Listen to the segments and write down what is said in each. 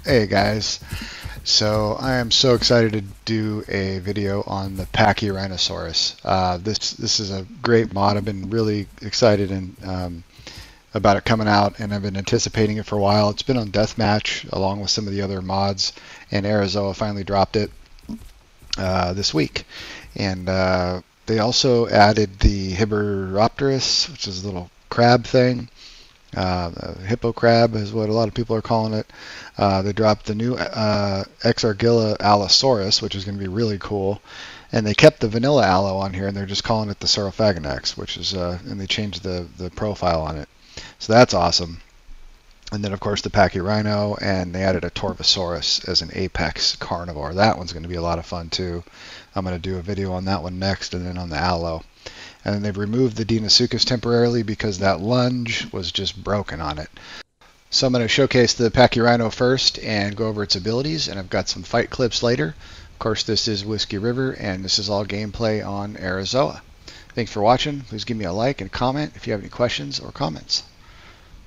Hey guys, so I am so excited to do a video on the Pachyrhinosaurus. This is a great mod. I've been really excited and about it coming out, and I've been anticipating it for a while. It's been on Deathmatch along with some of the other mods, and Arazoa finally dropped it this week. And they also added the Hibberopterus, which is a little crab thing. Hippo crab is what a lot of people are calling it. They dropped the new Exargilla allosaurus, which is going to be really cool. And they kept the vanilla allo on here, and they're just calling it the Saurophagonax, which is, and they changed the profile on it. So that's awesome. And then, of course, the PachyRhino, and they added a Torvosaurus as an apex carnivore. That one's going to be a lot of fun, too. I'm going to do a video on that one next, and then on the allo. And then they've removed the Deinosuchus temporarily because that lunge was just broken on it. So I'm going to showcase the PachyRhino first and go over its abilities, and I've got some fight clips later. Of course, this is Whiskey River, and this is all gameplay on Arazoa. Thanks for watching. Please give me a like and comment if you have any questions or comments.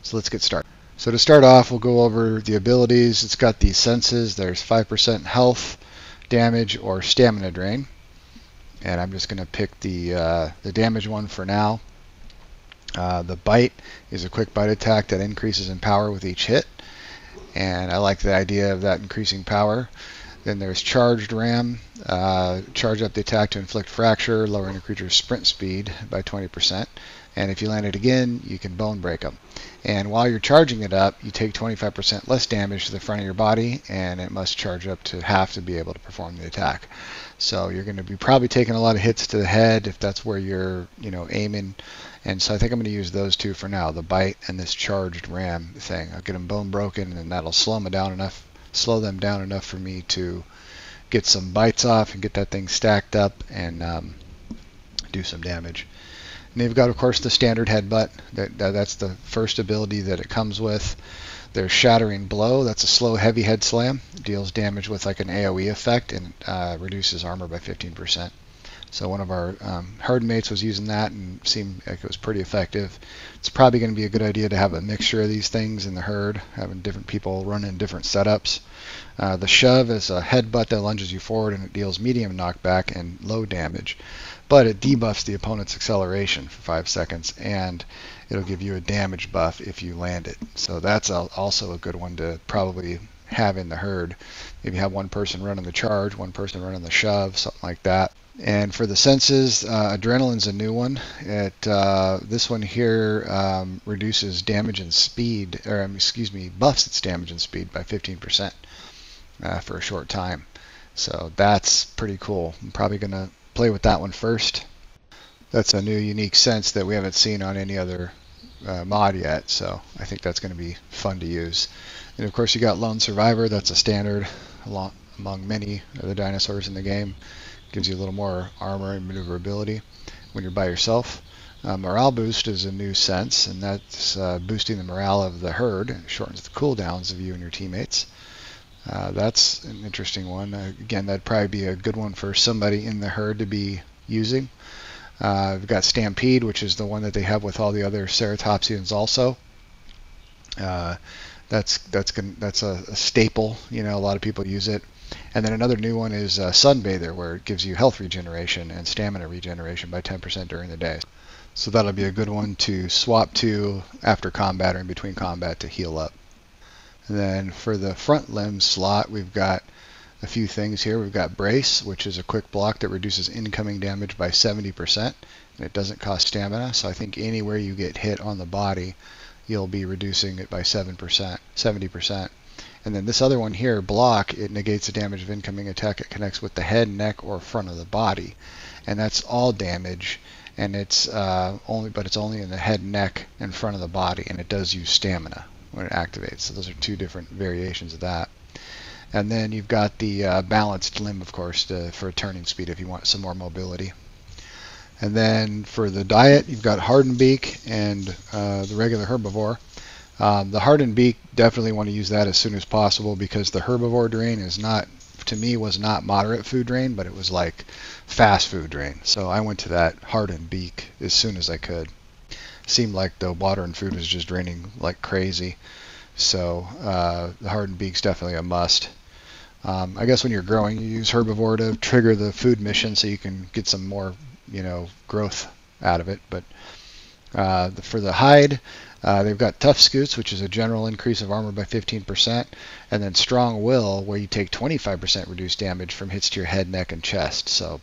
So let's get started. So to start off, we'll go over the abilities. It's got these senses. There's 5% health, damage, or stamina drain. And I'm just going to pick the damage one for now. The bite is a quick bite attack that increases in power with each hit. And I like the idea of that increasing power. Then there's charged ram. Charge up the attack to inflict fracture, lowering a creature's sprint speed by 20%. And if you land it again, you can bone break them. And while you're charging it up, you take 25% less damage to the front of your body, and it must charge up to half to be able to perform the attack. So you're going to be probably taking a lot of hits to the head if that's where you're, aiming. And so I think I'm going to use those two for now, the bite and this charged ram thing. I'll get them bone broken, and that'll slow them down enough for me to get some bites off and get that thing stacked up and do some damage. And you've got, of course, the standard headbutt. That's the first ability that it comes with. There's Shattering Blow. That's a slow, heavy head slam. It deals damage with like an AoE effect and reduces armor by 15%. So one of our herd mates was using that and seemed like it was pretty effective. It's probably going to be a good idea to have a mixture of these things in the herd, having different people run in different setups. The Shove is a headbutt that lunges you forward, and it deals medium knockback and low damage. But it debuffs the opponent's acceleration for 5 seconds, and it'll give you a damage buff if you land it. So that's also a good one to probably have in the herd. Maybe have one person running the charge, one person running the shove, something like that. And for the senses, adrenaline's a new one. This one here reduces damage and speed, or buffs its damage and speed by 15% for a short time. So that's pretty cool. I'm probably going to play with that one first. That's a new unique sense that we haven't seen on any other mod yet, so I think that's going to be fun to use. And of course you got Lone Survivor. That's a standard among many of the dinosaurs in the game. Gives you a little more armor and maneuverability when you're by yourself. Morale Boost is a new sense, and that's boosting the morale of the herd. It shortens the cooldowns of you and your teammates. That's an interesting one. Again, that'd probably be a good one for somebody in the herd to be using. We've got Stampede, which is the one that they have with all the other ceratopsians also. That's a staple. A lot of people use it. And then another new one is Sunbather, where it gives you health regeneration and stamina regeneration by 10% during the day. So that'll be a good one to swap to after combat or in between combat to heal up. And then for the front limb slot, we've got a few things here. We've got Brace, which is a quick block that reduces incoming damage by 70%, and it doesn't cost stamina. So I think anywhere you get hit on the body, you'll be reducing it by 70%. And then this other one here, Block, it negates the damage of incoming attack. It connects with the head, neck, or front of the body, and that's all damage. And it's only in the head, neck, and front of the body, and it does use stamina when it activates. So those are two different variations of that. And then you've got the balanced limb, of course, for turning speed if you want some more mobility. And then for the diet, you've got Hardened Beak and the regular herbivore. The Hardened Beak, definitely want to use that as soon as possible, because the herbivore drain is not, to me, was not moderate food drain, but it was like fast food drain. So I went to that Hardened Beak as soon as I could. Seemed like the water and food was just draining like crazy. So the hardened beak's definitely a must. I guess when you're growing, you use herbivore to trigger the food mission so you can get some more, growth out of it. But for the hide, they've got tough scoots, which is a general increase of armor by 15%, and then strong will, where you take 25% reduced damage from hits to your head, neck, and chest. So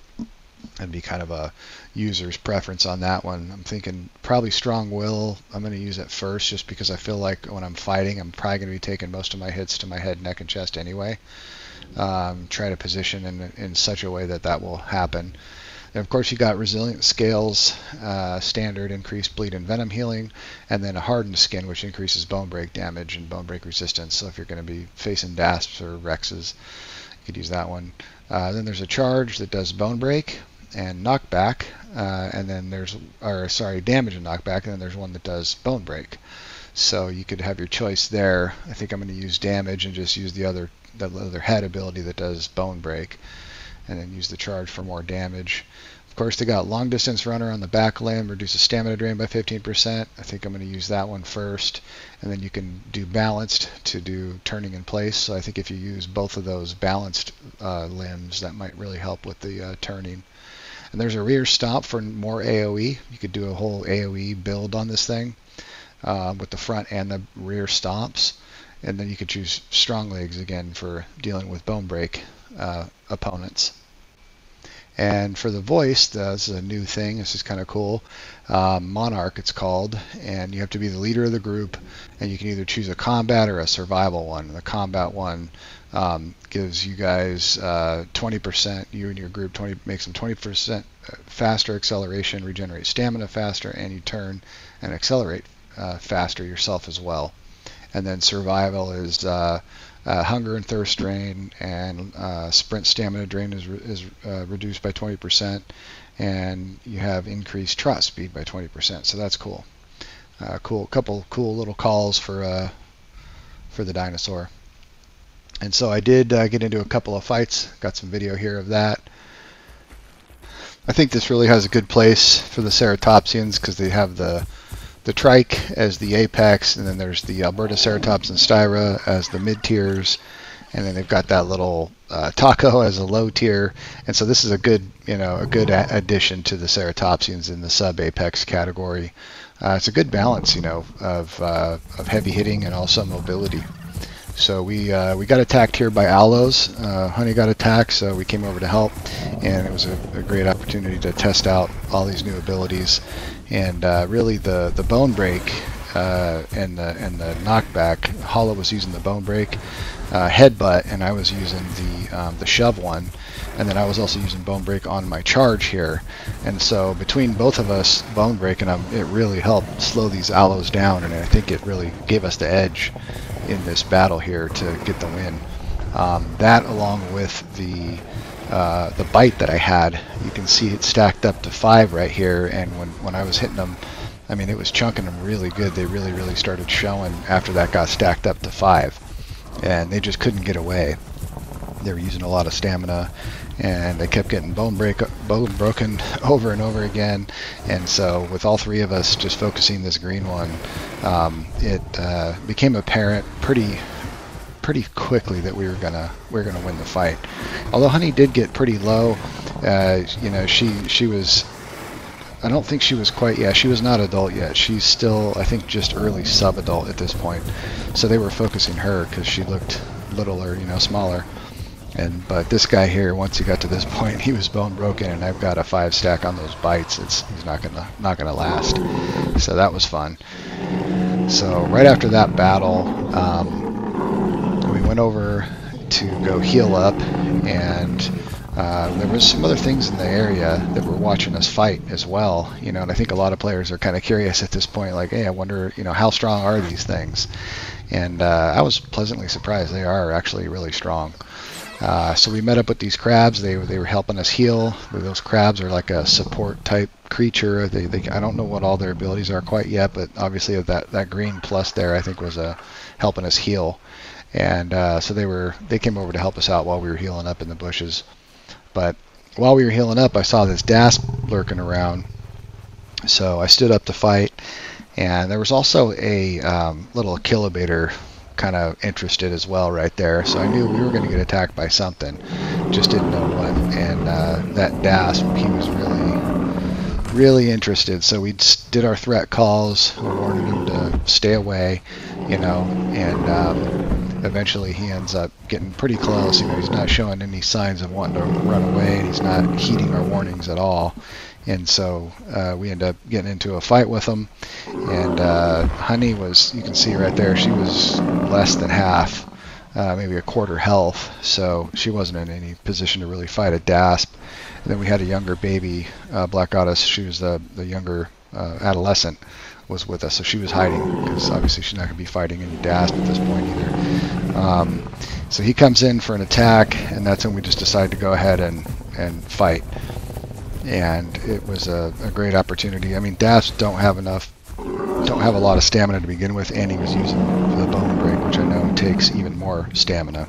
that'd be kind of a user's preference on that one. I'm thinking probably strong will. I'm going to use it first just because I feel like when I'm fighting, I'm probably going to be taking most of my hits to my head, neck, and chest anyway. Try to position in such a way that that will happen. And of course, you got resilient scales, standard increased bleed and venom healing, and then a hardened skin, which increases bone break damage and bone break resistance. So if you're going to be facing dasps or rexes, you could use that one. Then there's a charge that does bone break and knockback, and then damage and knockback, and then there's one that does bone break. So you could have your choice there. I think I'm going to use damage and just use the other head ability that does bone break, and then use the charge for more damage. Of course, they got long distance runner on the back limb, reduces stamina drain by 15%. I think I'm going to use that one first, and then you can do balanced to do turning in place. So I think if you use both of those balanced limbs, that might really help with the turning. And there's a rear stomp for more AoE. You could do a whole AoE build on this thing with the front and the rear stomps. And then you could choose strong legs again for dealing with bone break opponents. And for the voice, this is a new thing. This is kind of cool. Monarch, it's called, and you have to be the leader of the group, and you can either choose a combat or a survival one. The combat one gives you guys 20%, you and your group, makes them 20% faster acceleration, regenerate stamina faster, and you turn and accelerate faster yourself as well. And then survival is hunger and thirst drain, and sprint stamina drain is reduced by 20%, and you have increased trot speed by 20%. So that's cool. Couple cool little calls for the dinosaur. And so I did get into a couple of fights. Got some video here of that. I think this really has a good place for the ceratopsians because they have the trike as the apex, and then there's the Alberta ceratops and styra as the mid tiers, and then they've got that little taco as a low tier. And so this is a good addition to the ceratopsians in the sub apex category. It's a good balance, of heavy hitting and also mobility. So we got attacked here by aloes. Honey got attacked, so we came over to help, and it was a great opportunity to test out all these new abilities. And really the bone break and the knockback, Hollow was using the bone break, headbutt, and I was using the shove one, and then I was also using bone break on my charge here. And so between both of us, bone break and it really helped slow these aloes down, and I think it really gave us the edge in this battle here to get the win. That along with the bite that I had, you can see it stacked up to 5 right here, and when I was hitting them, I mean, it was chunking them really good. They really started showing after that got stacked up to 5, and they just couldn't get away. They were using a lot of stamina, and they kept getting bone broken over and over again. And so with all 3 of us just focusing this green one, it became apparent pretty quickly that we were gonna win the fight. Although Honey did get pretty low, she was, I don't think she was quite, she was not adult yet. She's still, I think, just early sub-adult at this point. So they were focusing her because she looked littler, smaller. But this guy here, once he got to this point, he was bone broken, and I've got a 5 stack on those bites. He's not gonna last. So that was fun. So right after that battle, we went over to go heal up, and there was some other things in the area that were watching us fight as well, and I think a lot of players are kind of curious at this point, like, hey, I wonder, how strong are these things? And I was pleasantly surprised. They are actually really strong. So we met up with these crabs. They were helping us heal. Those crabs are like a support type creature. I don't know what all their abilities are quite yet, but obviously that green plus there, I think, was helping us heal. And so they came over to help us out while we were healing up in the bushes. But while we were healing up, I saw this dasp lurking around. So I stood up to fight, and there was also a little kilobator kind of interested as well right there. So I knew we were going to get attacked by something, just didn't know what. And that dasp, he was really interested. So we did our threat calls, we warned him to stay away, you know, and eventually he ends up getting pretty close. You know, he's not showing any signs of wanting to run away, and he's not heeding our warnings at all. And so we end up getting into a fight with him. And Honey was, you can see right there, she was less than half, maybe a quarter health. So she wasn't in any position to really fight a dasp. And then we had a younger baby, Black Goddess. She was the younger adolescent, was with us. So she was hiding, because obviously she's not going to be fighting any dasp at this point either. So he comes in for an attack, and that's when we just decided to go ahead and fight. And it was a great opportunity. I mean, dasps don't have a lot of stamina to begin with, and he was using the bone break, which I know takes even more stamina.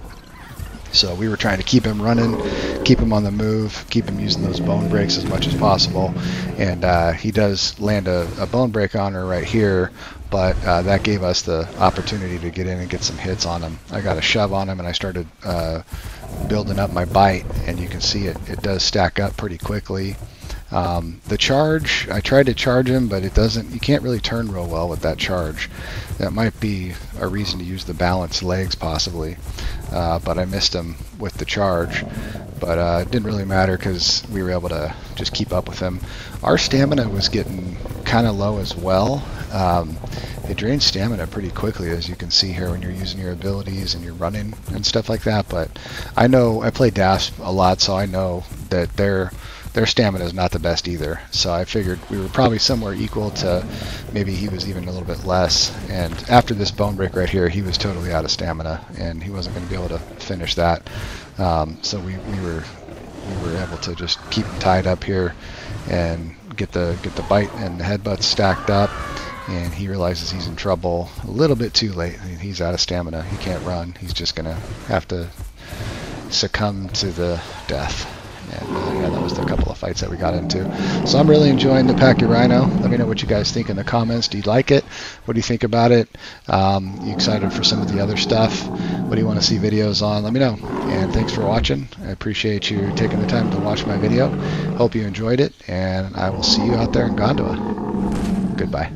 So we were trying to keep him running, keep him on the move, keep him using those bone breaks as much as possible. And he does land a bone break on her right here, but that gave us the opportunity to get in and get some hits on him. I got a shove on him, and I started building up my bite, and you can see it does stack up pretty quickly. The charge, I tried to charge him, but you can't really turn real well with that charge. That might be a reason to use the balanced legs possibly, but I missed him with the charge. But it didn't really matter, because we were able to just keep up with him. Our stamina was getting kind of low as well. It drains stamina pretty quickly, as you can see here, when you're using your abilities and you're running and stuff like that. But I know, I play dasp a lot, so I know that their stamina is not the best either. So I figured we were probably somewhere equal to, maybe he was even a little bit less. And after this bone break right here, he was totally out of stamina, and he wasn't going to be able to finish that. So we were able to just keep him tied up here and get the bite and the headbutts stacked up. And he realizes he's in trouble a little bit too late. I mean, he's out of stamina. He can't run. He's just going to have to succumb to the death. And yeah, that was the couple of fights that we got into. So I'm really enjoying the PachyRhino. Let me know what you guys think in the comments. Do you like it? What do you think about it? You excited for some of the other stuff? What do you want to see videos on? Let me know. And thanks for watching. I appreciate you taking the time to watch my video. Hope you enjoyed it, and I will see you out there in Gondola. Goodbye.